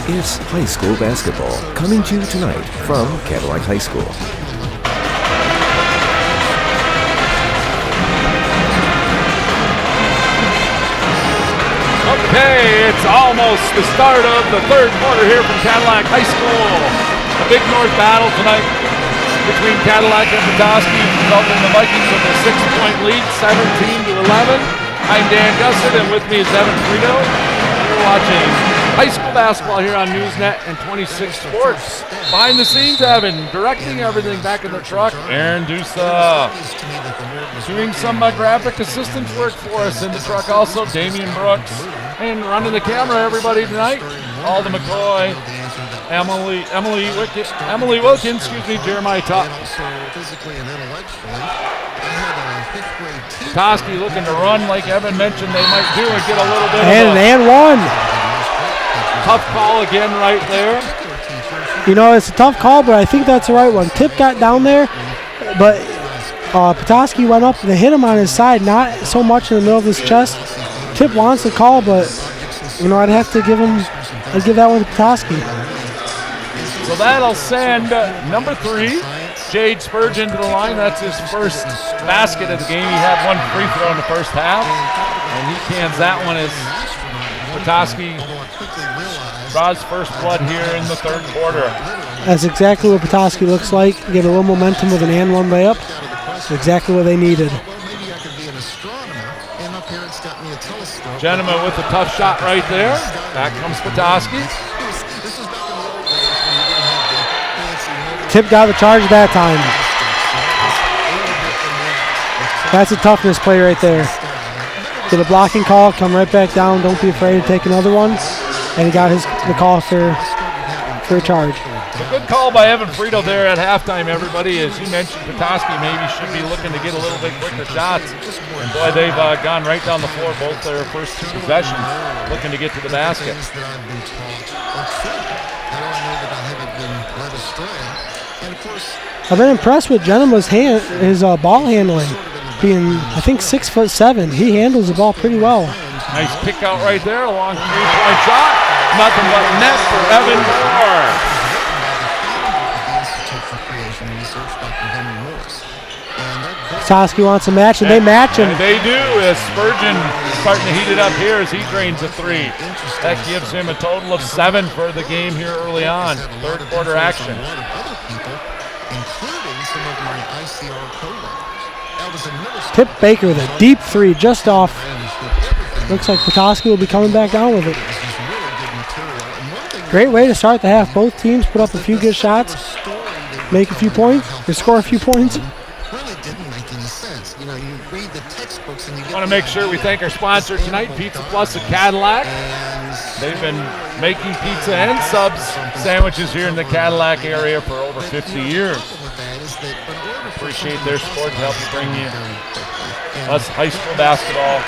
It's high school basketball, coming to you tonight from Cadillac High School. Okay, it's almost the start of the third quarter here from Cadillac High School. A big North battle tonight between Cadillac and Petoskey, resulting in the Vikings with a 6-point lead, 17-11. I'm Dan Gusset, and with me is Evan Frito. We're watching high school basketball here on Newsnet and 26 Sports. Behind the scenes, Evan, directing everything back in the truck. Aaron Dusa doing some graphic assistance work for us in the truck. Also, Damian Brooks. And running the camera, everybody, tonight. Alden McCoy, Emily Wilkins, Jeremiah Tuck. Petoskey looking to run like Evan mentioned they might do and get a little bit and one. Tough call again right there. You know, it's a tough call, but I think that's the right one. Tip got down there, but Petoskey went up and hit him on his side, not so much in the middle of his chest. Tip wants the call, but, you know, I'd give that one to Petoskey. So that'll send number 3, Jade Spurgeon, to the line. That's his first basket of the game. He had one free throw in the first half, and he cans that one as Petoskey draws first blood here in the third quarter. That's exactly what Petoskey looks like. Get a little momentum with an and one layup. Exactly what they needed. Gentleman with a tough shot right there. Back comes Petoskey. Tip got the charge that time. That's a toughness play right there. Get a blocking call, come right back down. Don't be afraid to take another one. And he got the call for a charge. A good call by Evan Frito there at halftime, everybody. As you mentioned, Petoskey maybe should be looking to get a little bit quicker shots. And boy, they've gone right down the floor both their first 2 possessions, looking to get to the basket. I've been impressed with Gentleman's his ball handling. Being, I think, 6'7", he handles the ball pretty well. Nice kick out right there, a long 3-point shot. Nothing but net for Evan Moore. Petoskey wants a match, and they match him. And they do, as Spurgeon starting to heat it up here as he drains a 3. That gives him a total of 7 for the game here early on. Third quarter action. Tip Baker with a deep 3 just off. Looks like Petoskey will be coming back down with it. Great way to start the half. Both teams put up a few good shots, make a few points, or score a few points. Want to make sure we thank our sponsor tonight, Pizza Plus of Cadillac. They've been making pizza and subs sandwiches here in the Cadillac area for over 50 years. Appreciate their support to help bring you us high school basketball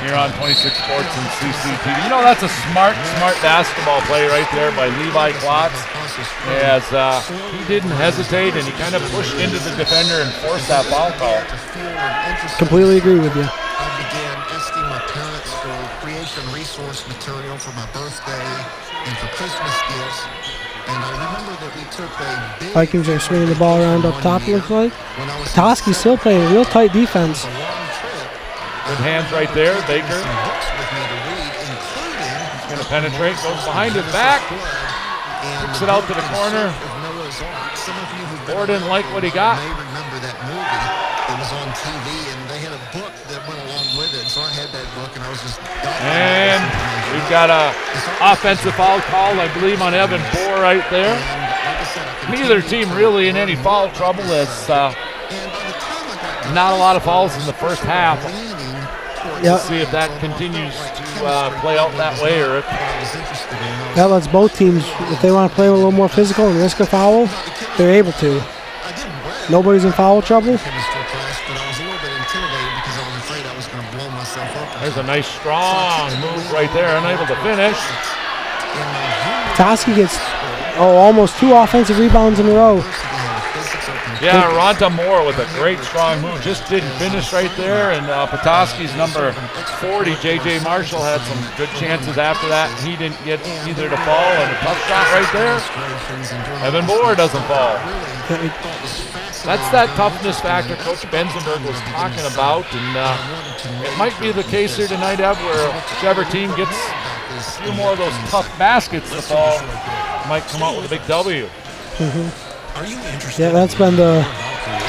here on 26 Sports and CCTV. You know, that's a smart basketball play right there by Levi Klotz, as he didn't hesitate and he kind of pushed into the defender and forced that foul call. Completely agree with you. I began asking my parents for creation resource material for my birthday and for Christmas gifts. And I remember that we took a big... Vikings are swinging the ball around up top, it looks like. Petoskey's still playing real tight defense. Good hands right there, Baker. He's going to penetrate, goes behind his back. Kicks it out to the corner. Moore didn't like what he got. Remember that movie that was on TV, and they had a book that went along with it, so I had that book, and I was just... And we've got a offensive foul call, I believe, on Evan Bohr right there. Neither team really in any foul trouble. It's not a lot of fouls in the first half. We'll see if that continues to play out that way, or if... That lets both teams, if they want to play a little more physical and risk a foul, they're able to. Nobody's in foul trouble. There's a nice strong move right there, unable to finish. Petoskey gets almost 2 offensive rebounds in a row. Yeah, Ronta Moore with a great strong move. Just didn't finish right there. And Petoskey's number 40, J.J. Marshall, had some good chances after that. He didn't get either to fall, and a tough shot right there. Evan Moore doesn't fall. That's that toughness factor Coach Benzenberg was talking about. And it might be the case here tonight, Ev, where whichever team gets a few more of those tough baskets to fall might come out with a big W. Yeah, that's been the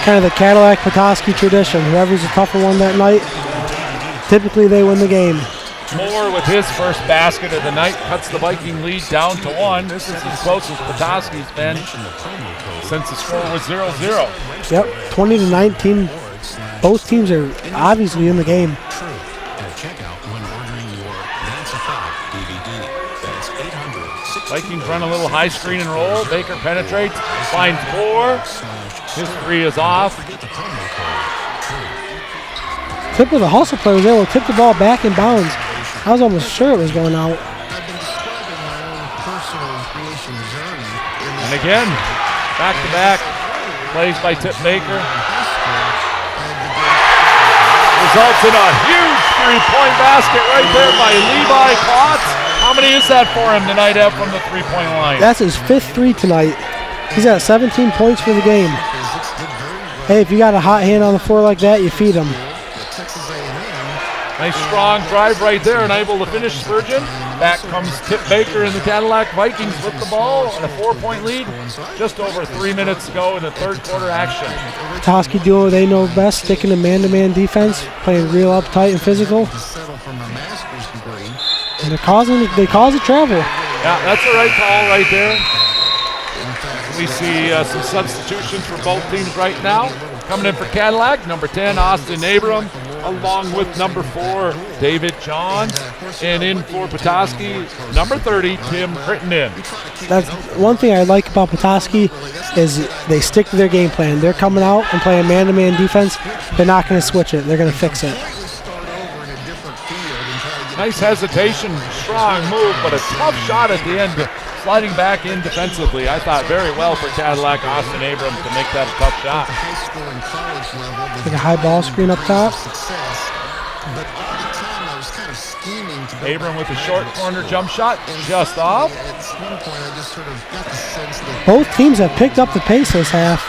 kind of the Cadillac Petoskey tradition. Whoever's the tougher one that night, typically they win the game. Moore with his first basket of the night cuts the Viking lead down to 1. This is as close as Petoskey's been since the score was 0-0. Yep, 20-19. Both teams are obviously in the game. Vikings run a little high screen and roll. Baker penetrates, finds Moore. His three is off. Tip of the hustle player was able to tip the ball back in bounds. I was almost sure it was going out. And again, back-to-back plays by Tip Baker. Results in a huge three-point basket right there by Levi Klotz. How many is that for him tonight, Ev, from the three-point line? That's his 5th three tonight. He's got 17 points for the game. Hey, if you got a hot hand on the floor like that, you feed him. Nice strong drive right there and able to finish Spurgeon. Back comes Tip Baker and the Cadillac Vikings with the ball and a 4-point lead. Just over 3 minutes to go in the third quarter action. Petoskey doing what they know best, sticking to man-to-man defense, playing real uptight and physical. And they cause a travel. Yeah, that's the right call right there. We see some substitutions for both teams right now. Coming in for Cadillac, number 10, Austin Abram, along with number 4, David Johns. And in for Petoskey, number 30, Tim Crittenden. That's one thing I like about Petoskey is they stick to their game plan. They're coming out and playing man-to-man defense. They're not going to switch it. They're going to fix it. Nice hesitation, strong move, but a tough shot at the end, sliding back in defensively. I thought very well for Cadillac, Austin Abrams to make that a tough shot. Like a high ball screen up top. Abram with a short corner jump shot, just off. Both teams have picked up the pace this half.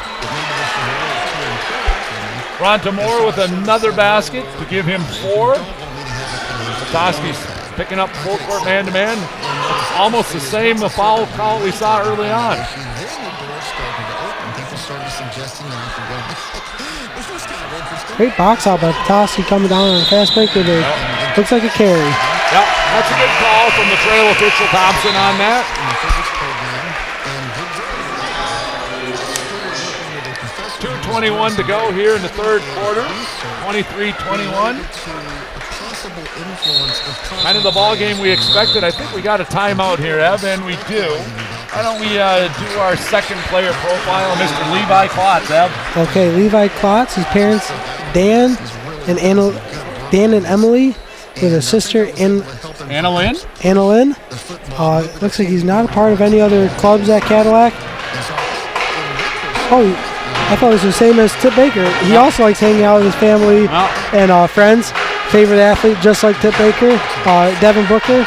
Ronta Moore with another basket to give him 4. Petoskey's picking up full court man-to-man. It's almost the same the foul call we saw early on. Great box out by Petoskey coming down on a fast break with it. Looks like a carry. Yep, that's a good call from the trail official Thompson on that. 2:21 to go here in the third quarter. 23-21. Kind of the ball game we expected. I think we got a timeout here, Ev, and we do. Why don't we do our second player profile, Mr. Levi Klotz, Ev? Okay, Levi Klotz, his parents, Dan and Emily, with a sister, Anna Lynn. Looks like he's not a part of any other clubs at Cadillac. Oh, I thought it was the same as Tip Baker. He also likes hanging out with his family and friends. Favorite athlete, just like Tip Baker, Devin Booker.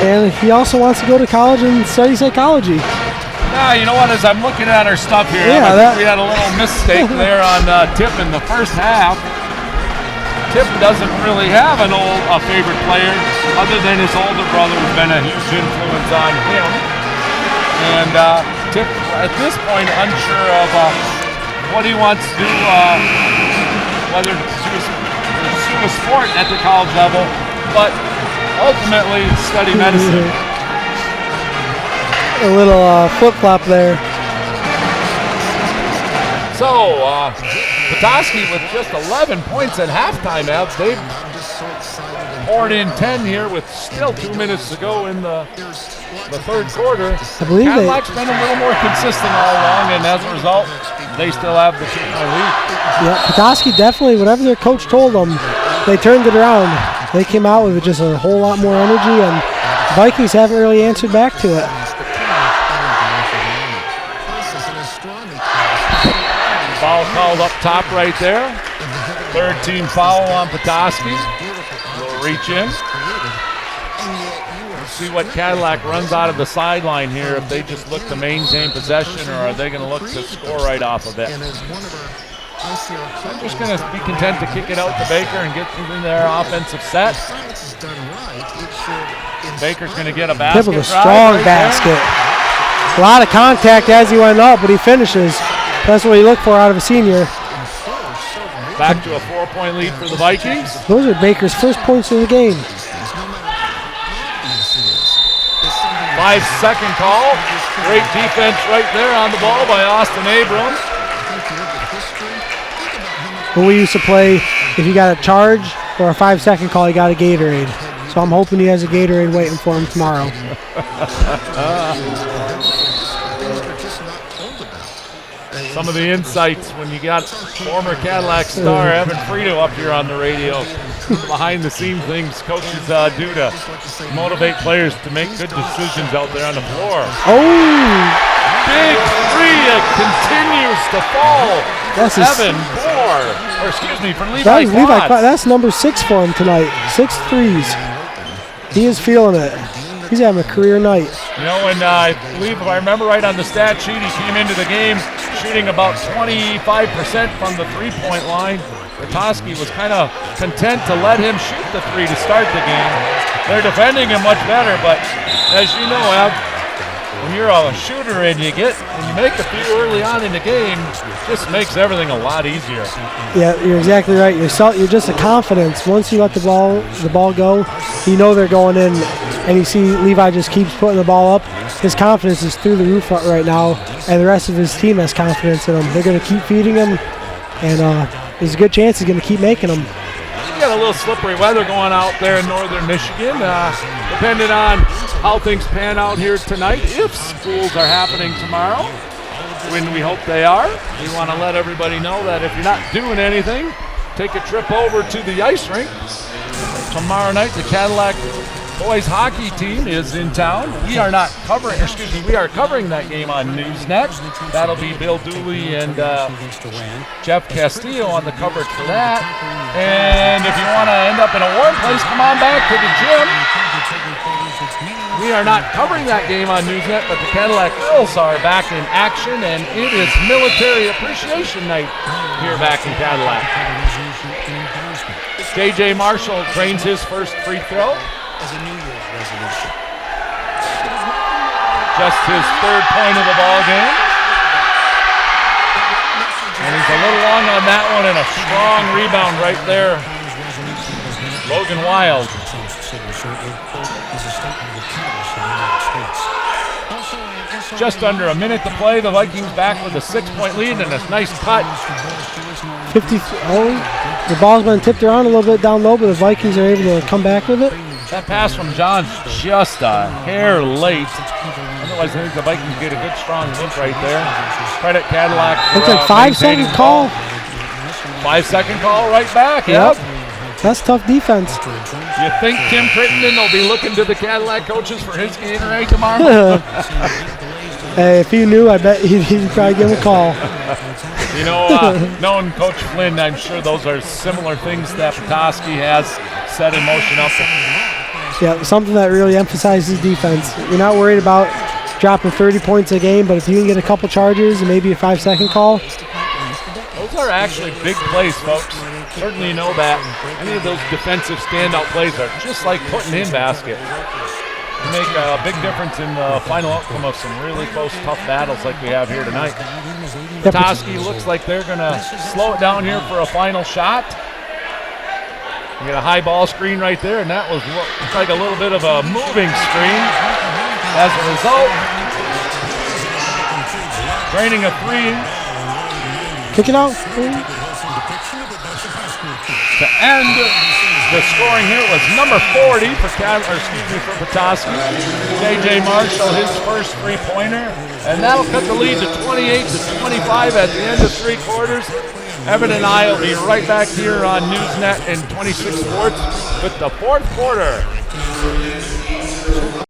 And he also wants to go to college and study psychology. Yeah, you know what, as I'm looking at our stuff here, Yeah, I think we had a little mistake there on Tip in the first half. Tip doesn't really have a favorite player other than his older brother who's been a huge influence on him. And Tip, at this point, unsure of what he wants to do, whether to pursue a sport at the college level, but ultimately study medicine. A little flip-flop there. So, Petoskey with just 11 points at halftime, Ev. They've poured in 10 here with still 2 minutes to go in the third quarter. I believe Cadillac's been a little more consistent all along, and as a result, they still have the 2-point lead. Yeah, Petoskey definitely, whatever their coach told them, they turned it around. They came out with just a whole lot more energy, and Vikings haven't really answered back to it. Foul called up top right there. Third team foul on Petoskey. We'll reach in. We'll see what Cadillac runs out of the sideline here, if they just look to maintain possession or are they going to look to score right off of it. I'm just going to be content to kick it out to Baker and get in their offensive set. Baker's going to get a basket. Tip of a strong basket. A lot of contact as he went up, but he finishes. That's what you look for out of a senior. Back to a 4-point lead for the Vikings. Those are Baker's first points of the game. 5-second call. Great defense right there on the ball by Austin Abram. When we used to play, if you got a charge or a 5-second call, you got a Gatorade. So I'm hoping he has a Gatorade waiting for him tomorrow. Some of the insights when you got former Cadillac star Evan Frito up here on the radio. Behind the scenes things coaches do to motivate players to make good decisions out there on the floor. Oh! Big three continues to fall. That's Evan Bohr, or excuse me, for Levi Klotz. That's number 6 for him tonight. 6 threes. He is feeling it. He's having a career night. You know, and I believe if I remember right on the stat sheet, he came into the game shooting about 25% from the three-point line. Petoskey was kind of content to let him shoot the three to start the game. They're defending him much better, but as you know, Ab, when you're a shooter and you make a few early on in the game, it just makes everything a lot easier. Yeah, you're exactly right. You're just a confidence. Once you let the ball go, you know they're going in, and you see Levi just keeps putting the ball up. His confidence is through the roof right now, and the rest of his team has confidence in him. They're going to keep feeding him, and there's a good chance he's going to keep making them. You got a little slippery weather going out there in northern Michigan, depending on how things pan out here tonight. If schools are happening tomorrow, when we hope they are, we want to let everybody know that if you're not doing anything, take a trip over to the ice rink. Tomorrow night, the Cadillac boys hockey team is in town. We are covering that game on Newsnet. That'll be Bill Dooley and Jeff Castillo on the coverage for that. And if you want to end up in a warm place, come on back to the gym. We are not covering that game on Newsnet, but the Cadillac girls are back in action, and it is Military Appreciation Night here back in Cadillac. J.J. Marshall drains his first free throw. Just his third point of the ball game. And he's a little long on that one, and a strong rebound right there. Logan Wild. Just under a minute to play. The Vikings back with a 6-point lead and a nice cut. The ball's been tipped around a little bit down low, but the Vikings are able to come back with it. That pass from John's just a hair late. Otherwise, I think the Vikings get a good strong look right there. Credit Cadillac. It's a 5-second call. 5-second call right back. Yep. That's tough defense. You think Tim Crittenden will be looking to the Cadillac coaches for his Gatorade tomorrow? Hey, if he knew, I bet he'd probably give him a call. You know, knowing Coach Flynn, I'm sure those are similar things that Petoskey has set in motion up. Yeah, something that really emphasizes defense. You're not worried about dropping 30 points a game, but if you can get a couple charges and maybe a 5-second call. Those are actually big plays, folks. Certainly you know that. Any of those defensive standout plays are just like putting in basket. They make a big difference in the final outcome of some really close, tough battles like we have here tonight. Petoskey looks like they're going to slow it down here for a final shot. You get a high ball screen right there, and that was looks like a little bit of a moving screen. As a result, draining a three. Kick it out. To end the scoring here was number 40 for Petoskey. J.J. Marshall, his first three-pointer. And that'll cut the lead to 28-25 at the end of three quarters. Evan and I will be right back here on Newsnet and 26 Sports with the fourth quarter.